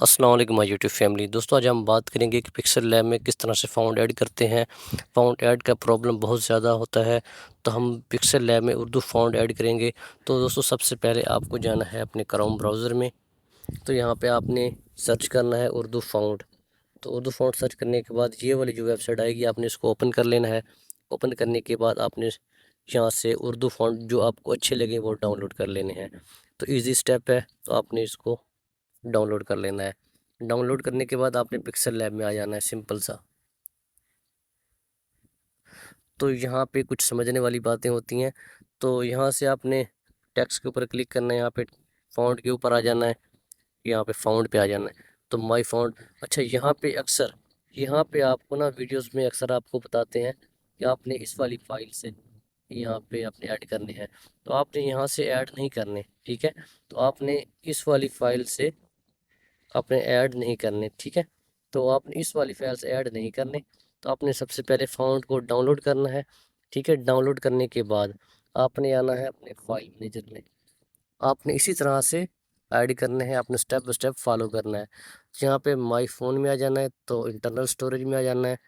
अस्सलाम वालेकुम my YouTube family. दोस्तों आज हम बात करेंगे कि पिक्सल लैब में किस तरह से फ़ॉन्ट ऐड करते हैं। फ़ॉन्ट ऐड का प्रॉब्लम बहुत ज़्यादा होता है, तो हम पिक्सल लैब में उर्दू फ़ॉन्ट ऐड करेंगे। तो दोस्तों सबसे पहले आपको जाना है अपने क्रोम ब्राउज़र में। तो यहाँ पे आपने सर्च करना है उर्दू फ़ॉन्ट। तो उर्दू फ़ॉन्ट सर्च करने के बाद ये वाली जो वेबसाइट आएगी आपने इसको ओपन कर लेना है। ओपन करने के बाद आपने यहाँ से उर्दू फ़ॉन्ट जो आपको अच्छे लगे वो डाउनलोड कर लेने हैं। तो ईज़ी स्टेप है, तो आपने इसको डाउनलोड कर लेना है। डाउनलोड करने के बाद आपने पिक्सल लैब में आ जाना है, सिंपल सा। तो यहाँ पे कुछ समझने वाली बातें होती हैं। तो यहाँ से आपने टेक्स्ट के ऊपर क्लिक करना है, यहाँ पे फ़ॉन्ट के ऊपर आ जाना है, यहाँ पे फ़ॉन्ट पे आ जाना है। तो माय फ़ॉन्ट, अच्छा यहाँ पे आपको ना वीडियोस में अक्सर आपको बताते हैं कि आपने इस वाली फाइल से यहाँ पे आपने ऐड करने हैं। तो आपने यहाँ से ऐड नहीं करने, ठीक है। तो आपने इस वाली फाइल से आपने ऐड नहीं करने, ठीक है। तो आपने इस वाली फाइल से ऐड नहीं करने, तो आपने सबसे पहले फ़ॉन्ट को डाउनलोड करना है, ठीक है। डाउनलोड करने के बाद आपने आना है अपने फाइल मैनेजर में। आपने इसी तरह से ऐड करने हैं, आपने स्टेप बाय स्टेप फॉलो करना है। यहाँ पे माय फ़ोन में आ जाना है, तो इंटरनल स्टोरेज में आ जाना है,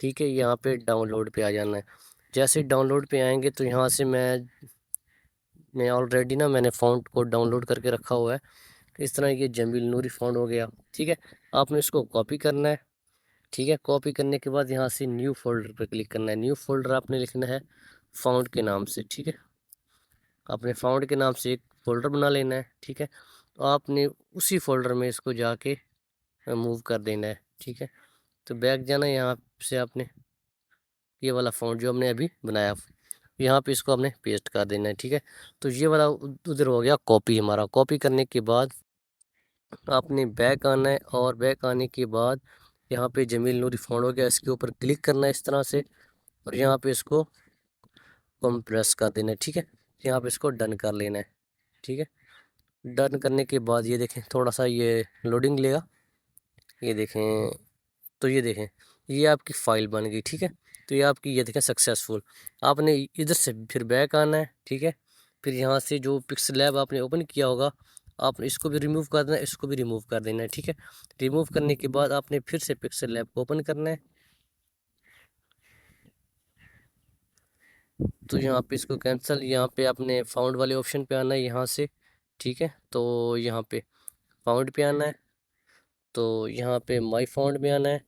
ठीक है। यहाँ पे डाउनलोड पे आ जाना है। जैसे डाउनलोड पे आएंगे तो यहाँ से मैं ऑलरेडी ना मैंने फ़ॉन्ट को डाउनलोड करके रखा हुआ है। इस तरह ये जमील नूरी फ़ॉन्ट हो गया, ठीक है। आपने इसको कॉपी करना है, ठीक है। कॉपी करने के बाद यहाँ से न्यू फोल्डर पर क्लिक करना है। न्यू फोल्डर आपने लिखना है फ़ॉन्ट के नाम से, ठीक है। आपने फ़ॉन्ट के नाम से एक फ़ोल्डर बना लेना है, ठीक है। तो आपने उसी फोल्डर में इसको जाके मूव कर देना है, ठीक है। तो बैक जाना है, यहाँ से आपने ये वाला फ़ॉन्ट जो हमने अभी बनाया यहाँ पे इसको आपने पेस्ट कर देना है, ठीक है। तो ये वाला उधर हो गया कॉपी हमारा। कॉपी करने के बाद आपने बैक आना है, और बैक आने के बाद यहाँ पे जमील नूरी फ़ॉन्ट हो गया, इसके ऊपर क्लिक करना है इस तरह से, और यहाँ पे इसको कंप्रेस कर देना है, ठीक है। यहाँ पे इसको डन कर लेना है, ठीक है। डन करने के बाद ये देखें थोड़ा सा ये लोडिंग लेगा, ये देखें। तो ये देखें ये आपकी फ़ाइल बन गई, ठीक है। तो ये आपकी ये देखें सक्सेसफुल। आपने इधर से फिर बैक आना है, ठीक है। फिर यहाँ से जो पिक्सल लैब आपने ओपन किया होगा, आपने इसको भी रिमूव कर देना है, इसको भी रिमूव कर देना है, ठीक है। रिमूव करने के बाद आपने फिर से पिक्सल लैब को ओपन करना है। तो यहाँ पे इसको कैंसिल, यहाँ पे आपने फाउंड वाले ऑप्शन पे आना है यहाँ से, ठीक है। तो यहाँ पे फाउंड पे आना है, तो यहाँ पे माय फाउंड में आना है,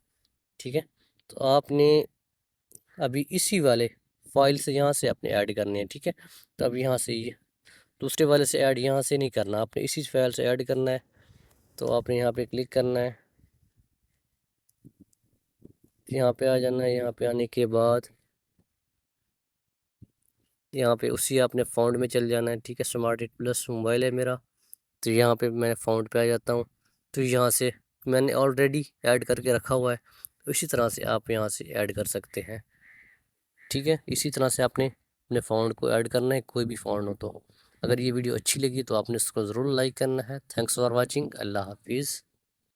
ठीक है। तो आपने अभी इसी वाले फाइल से यहाँ से आपने ऐड करने हैं, ठीक है। तो अब यहाँ से ये दूसरे वाले से ऐड यहाँ से नहीं करना, आपने इसी फाइल से ऐड करना है। तो आपने यहाँ पे क्लिक करना है, यहाँ पे आ जाना है। यहाँ पे आने के बाद यहाँ पे उसी आपने फ़ॉन्ट में चल जाना है, ठीक है। स्मार्ट 8 प्लस मोबाइल है मेरा, तो यहाँ पे मैं फ़ॉन्ट पे आ जाता हूँ। तो यहाँ से मैंने ऑलरेडी ऐड करके रखा हुआ है, तो इसी तरह से आप यहाँ से ऐड कर सकते हैं, ठीक है। इसी तरह से आपने अपने फ़ॉन्ट को ऐड करना है, कोई भी फ़ॉन्ट हो तो। अगर ये वीडियो अच्छी लगी तो आपने इसको ज़रूर लाइक करना है। Thanks for watching. अल्लाह हाफिज़।